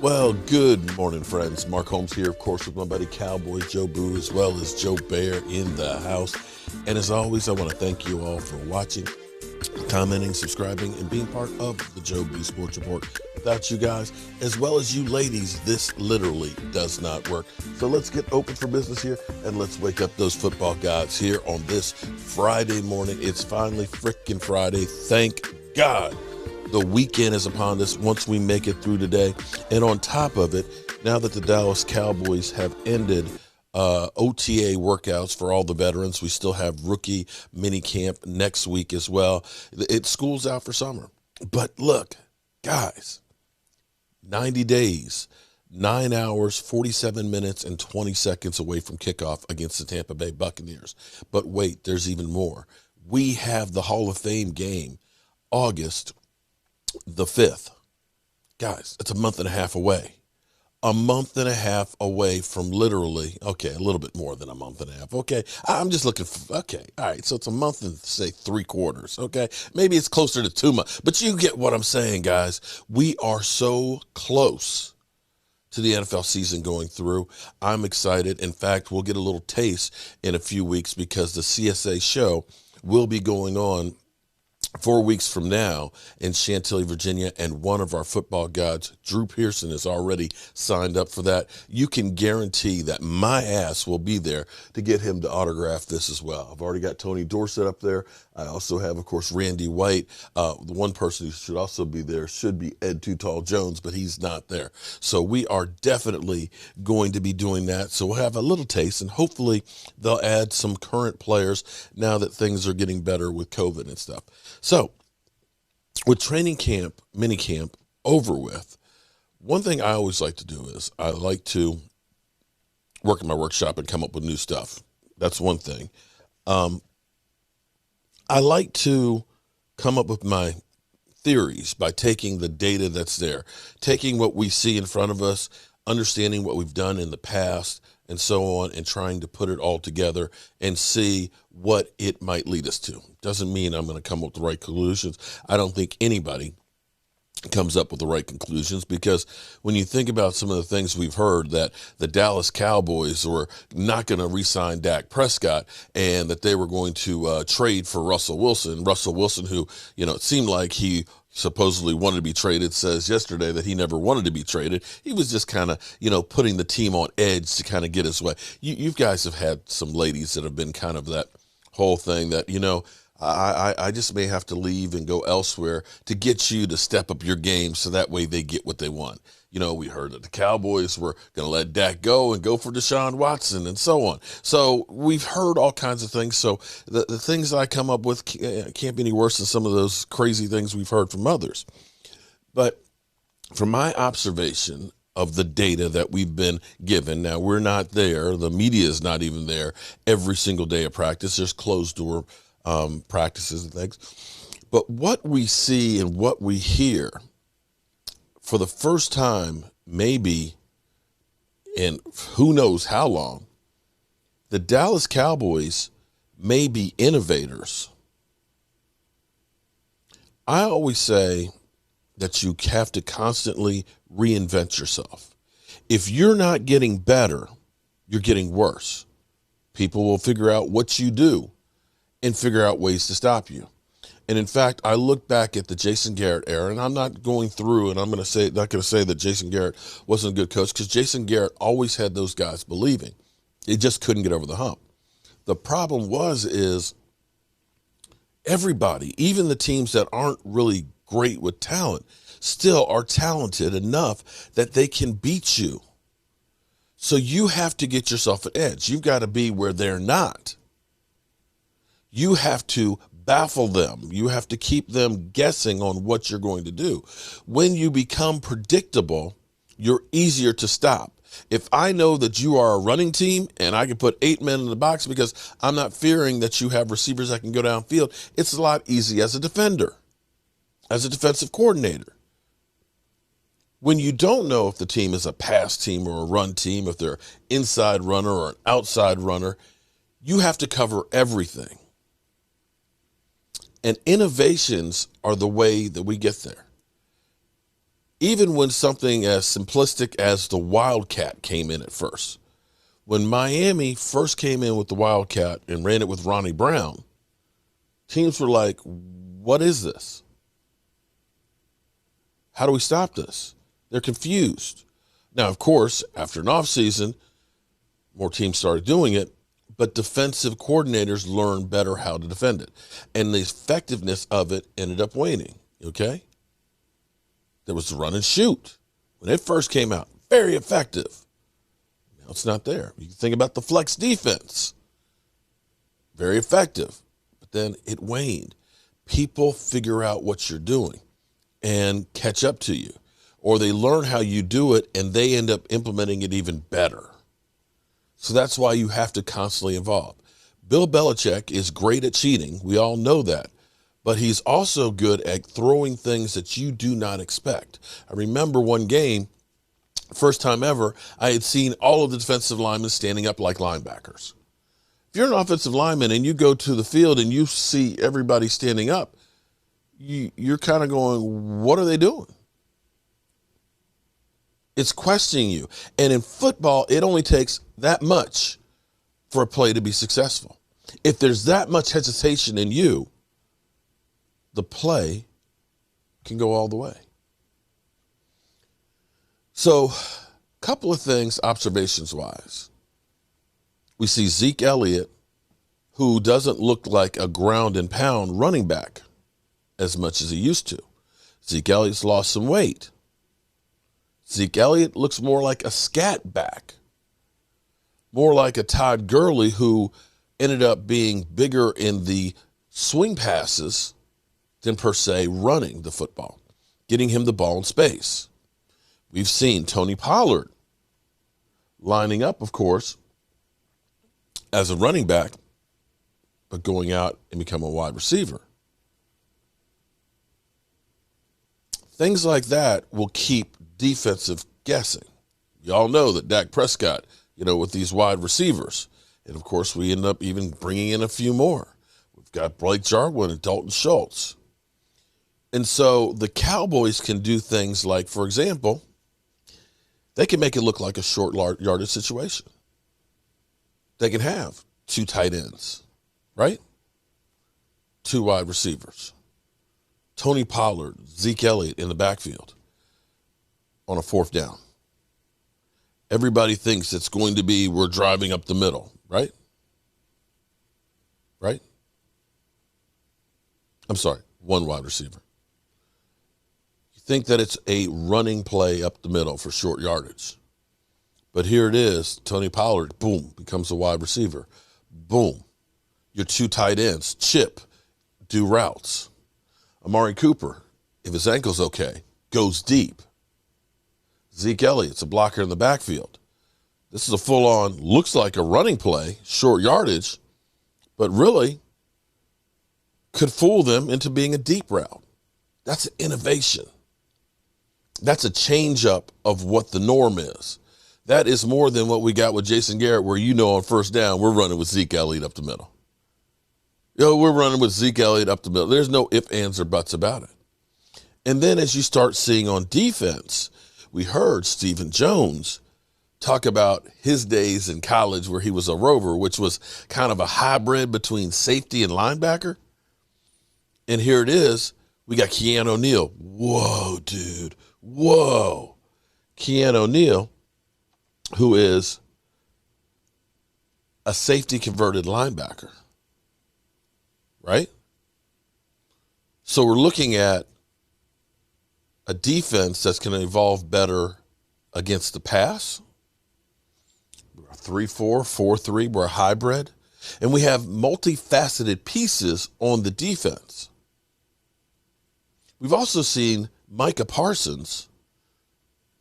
Well, good morning, friends. Mark Holmes here, of course, with my buddy Cowboy Joe Boo, as well as Joe Bear in the house. And as always, I want to thank you all for watching, commenting, subscribing, and being part of the Joe Boo Sports Report. Without you guys, as well as you ladies, this literally does not work. So let's get open for business here, and let's wake up those football gods here on this Friday morning. It's finally freaking Friday. Thank God. The weekend is upon us once we make it through today. And on top of it, now that the Dallas Cowboys have ended OTA workouts for all the veterans, we still have rookie mini camp next week as well. School's out for summer. But look, guys, 90 days, 9 hours, 47 minutes, and 20 seconds away from kickoff against the Tampa Bay Buccaneers. But wait, there's even more. We have the Hall of Fame game August the 5th. Guys, it's a month and a half away. A month and a half away from literally, okay, a little bit more than a month and a half. Okay, I'm just looking for, okay, all right, so it's a month and say 3/4, okay? Maybe it's closer to 2 months, but you get what I'm saying, guys. We are so close to the NFL season going through. I'm excited. In fact, we'll get a little taste in a few weeks because the CSA show will be going on 4 weeks from now in Chantilly, Virginia, and one of our football gods, Drew Pearson, is already signed up for that. You can guarantee that my ass will be there to get him to autograph this as well. I've already got Tony Dorsett up there. I also have, of course, Randy White. The one person who should also be there should be Ed Too Tall Jones, but he's not there. So we are definitely going to be doing that. So we'll have a little taste, and hopefully they'll add some current players now that things are getting better with COVID and stuff. So with training camp, mini camp over with, one thing I always like to do is I like to work in my workshop and come up with new stuff. That's one thing. I like to come up with my theories by taking the data that's there, taking what we see in front of us, understanding what we've done in the past, and so on, and trying to put it all together and see what it might lead us to. Doesn't mean I'm going to come up with the right conclusions. I don't think anybody comes up with the right conclusions, because when you think about some of the things we've heard, that the Dallas Cowboys were not going to re-sign Dak Prescott and that they were going to trade for Russell Wilson, who, it seemed like he supposedly wanted to be traded, says yesterday that he never wanted to be traded. He was just kind of, putting the team on edge to kind of get his way. You guys have had some ladies that have been kind of that whole thing that, I just may have to leave and go elsewhere to get you to step up your game so that way they get what they want. We heard that the Cowboys were going to let Dak go and go for Deshaun Watson and so on. So we've heard all kinds of things. So the things that I come up with can't be any worse than some of those crazy things we've heard from others. But from my observation of the data that we've been given, now we're not there. The media is not even there every single day of practice. There's closed door practices and things. But what we see and what we hear for the first time, maybe in who knows how long, the Dallas Cowboys may be innovators. I always say that you have to constantly reinvent yourself. If you're not getting better, you're getting worse. People will figure out what you do and figure out ways to stop you. And in fact, I look back at the Jason Garrett era, and I'm not going through, and I'm not going to say that Jason Garrett wasn't a good coach, because Jason Garrett always had those guys believing. They just couldn't get over the hump. The problem is everybody, even the teams that aren't really great with talent, still are talented enough that they can beat you. So you have to get yourself an edge. You've got to be where they're not. You have to baffle them. You have to keep them guessing on what you're going to do. When you become predictable, you're easier to stop. If I know that you are a running team and I can put 8 men in the box because I'm not fearing that you have receivers that can go downfield, it's a lot easier as a defender, as a defensive coordinator. When you don't know if the team is a pass team or a run team, if they're inside runner or an outside runner, you have to cover everything. And innovations are the way that we get there. Even when something as simplistic as the Wildcat came in at first. When Miami first came in with the Wildcat and ran it with Ronnie Brown, teams were like, what is this? How do we stop this? They're confused. Now, of course, after an offseason, more teams started doing it, but defensive coordinators learned better how to defend it. And the effectiveness of it ended up waning, okay? There was the run and shoot. When it first came out, very effective. Now it's not there. You think about the flex defense. Very effective. But then it waned. People figure out what you're doing and catch up to you. Or they learn how you do it and they end up implementing it even better. So that's why you have to constantly evolve. Bill Belichick is great at cheating. We all know that. But he's also good at throwing things that you do not expect. I remember one game, first time ever, I had seen all of the defensive linemen standing up like linebackers. If you're an offensive lineman and you go to the field and you see everybody standing up, you're kind of going, what are they doing? It's questioning you. And in football, it only takes that much for a play to be successful. If there's that much hesitation in you, the play can go all the way. So, a couple of things observations-wise. We see Zeke Elliott, who doesn't look like a ground and pound running back as much as he used to. Zeke Elliott's lost some weight. Zeke Elliott looks more like a scat back, more like a Todd Gurley who ended up being bigger in the swing passes than per se running the football, getting him the ball in space. We've seen Tony Pollard lining up, of course, as a running back, but going out and become a wide receiver. Things like that will keep defensive guessing. Y'all know that Dak Prescott, with these wide receivers. And, of course, we end up even bringing in a few more. We've got Blake Jarwin and Dalton Schultz. And so the Cowboys can do things like, for example, they can make it look like a short yardage situation. They can have 2 tight ends, right? 2 wide receivers. Tony Pollard, Zeke Elliott in the backfield on a 4th down. Everybody thinks it's going to be we're driving up the middle, right? Right? I'm sorry, 1 wide receiver. You think that it's a running play up the middle for short yardage. But here it is, Tony Pollard, boom, becomes a wide receiver. Boom. Your 2 tight ends, chip, do routes. Amari Cooper, if his ankle's okay, goes deep. Zeke Elliott's a blocker in the backfield. This is a full-on, looks like a running play, short yardage, but really could fool them into being a deep route. That's an innovation. That's a change-up of what the norm is. That is more than what we got with Jason Garrett, where on 1st down, we're running with Zeke Elliott up the middle. We're running with Zeke Elliott up the middle. There's no ifs, ands, or buts about it. And then as you start seeing on defense, we heard Stephen Jones talk about his days in college where he was a rover, which was kind of a hybrid between safety and linebacker. And here it is. We got Keanu O'Neal. Whoa, dude. Whoa. Keanu O'Neal, who is a safety-converted linebacker, right? So we're looking at a defense that's going to evolve better against the pass. We're a 3-4, 4-3. We're a hybrid. And we have multifaceted pieces on the defense. We've also seen Micah Parsons,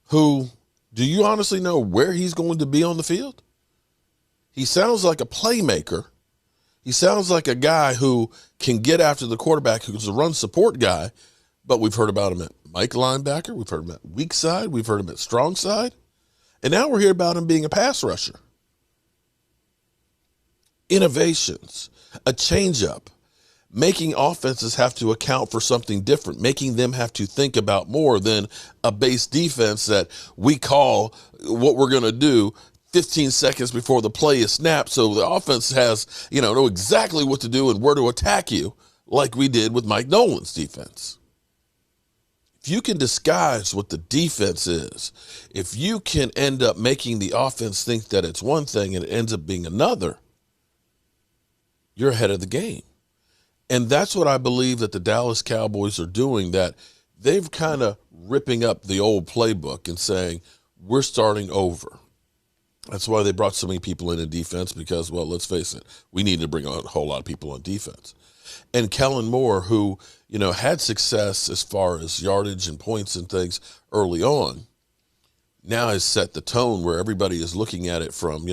who, do you honestly know where he's going to be on the field? He sounds like a playmaker. He sounds like a guy who can get after the quarterback, who's a run support guy, but we've heard about him at Mike linebacker. We've heard him at weak side. We've heard him at strong side. And now we're hearing about him being a pass rusher. Innovations, a changeup, making offenses have to account for something different, making them have to think about more than a base defense that we call what we're going to do 15 seconds before the play is snapped. So the offense has, know exactly what to do and where to attack you, like we did with Mike Nolan's defense. If you can disguise what the defense is, if you can end up making the offense think that it's one thing and it ends up being another, you're ahead of the game. And that's what I believe that the Dallas Cowboys are doing, that they've kind of ripping up the old playbook and saying, we're starting over. That's why they brought so many people in defense because, well, let's face it, we need to bring a whole lot of people on defense. And Kellen Moore, who, had success as far as yardage and points and things early on, now has set the tone where everybody is looking at it from,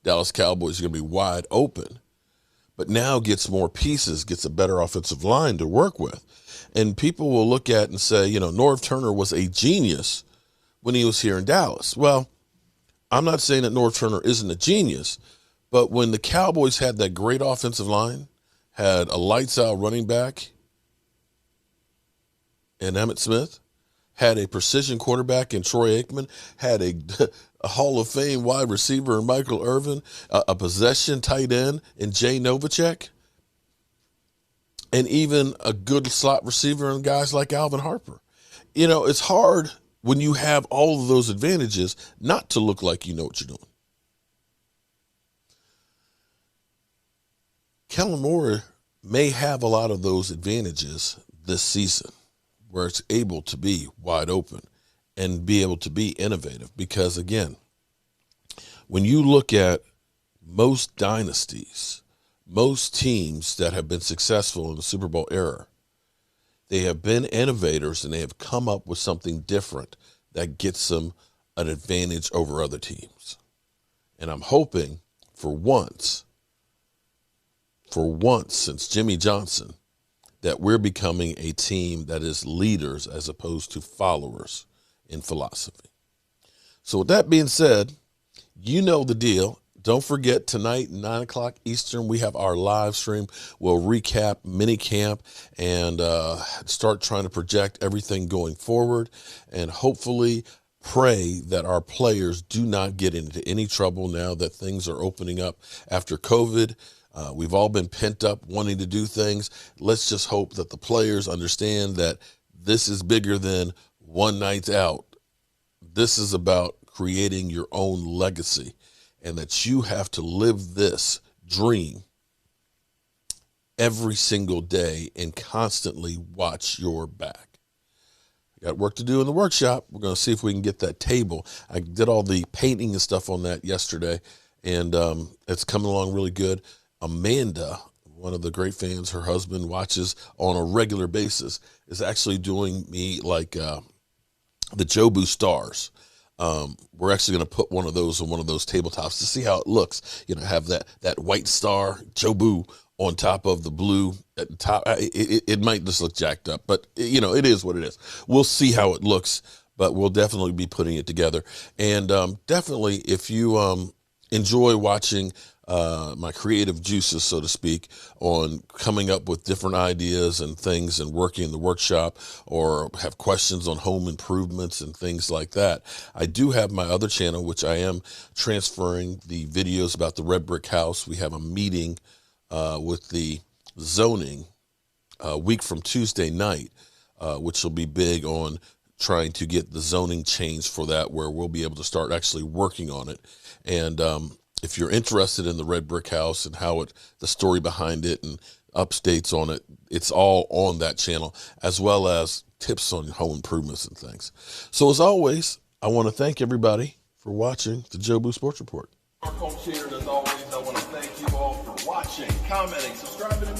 Dallas Cowboys are going to be wide open, but now gets more pieces, gets a better offensive line to work with. And people will look at and say, Norv Turner was a genius when he was here in Dallas. Well, I'm not saying that Norv Turner isn't a genius, but when the Cowboys had that great offensive line, had a lights-out running back in Emmitt Smith, had a precision quarterback in Troy Aikman, had a Hall of Fame wide receiver in Michael Irvin, a possession tight end in Jay Novacek, and even a good slot receiver in guys like Alvin Harper. It's hard when you have all of those advantages not to look like you know what you're doing. Kellen Moore may have a lot of those advantages this season where it's able to be wide open and be able to be innovative. Because, again, when you look at most dynasties, most teams that have been successful in the Super Bowl era, they have been innovators and they have come up with something different that gets them an advantage over other teams. And I'm hoping for once, since Jimmy Johnson, that we're becoming a team that is leaders as opposed to followers in philosophy. So with that being said, you know the deal. Don't forget, tonight, 9 o'clock Eastern, we have our live stream. We'll recap mini camp and start trying to project everything going forward, and hopefully pray that our players do not get into any trouble now that things are opening up after COVID. We've all been pent up wanting to do things. Let's just hope that the players understand that this is bigger than one night out. This is about creating your own legacy, and that you have to live this dream every single day and constantly watch your back. Got work to do in the workshop. We're going to see if we can get that table. I did all the painting and stuff on that yesterday, and it's coming along really good. Amanda, one of the great fans, her husband watches on a regular basis, is actually doing me like the Jobu stars. We're actually going to put one of those on one of those tabletops to see how it looks. Have that white star, Jobu, on top of the blue at the top. It might just look jacked up, but it is what it is. We'll see how it looks, but we'll definitely be putting it together. And definitely, if you enjoy watching my creative juices, so to speak, on coming up with different ideas and things and working in the workshop, or have questions on home improvements and things like that, I do have my other channel, which I am transferring the videos about the red brick house. We have a meeting with the zoning a week from Tuesday night, which will be big on trying to get the zoning changed for that, where we'll be able to start actually working on it. And if you're interested in the red brick house and the story behind it and updates on it, it's all on that channel, as well as tips on home improvements and things. So as always, I want to thank everybody for watching the Jobu Sports Report. Our coach here, as always, I want to thank you all for watching, commenting, subscribing, and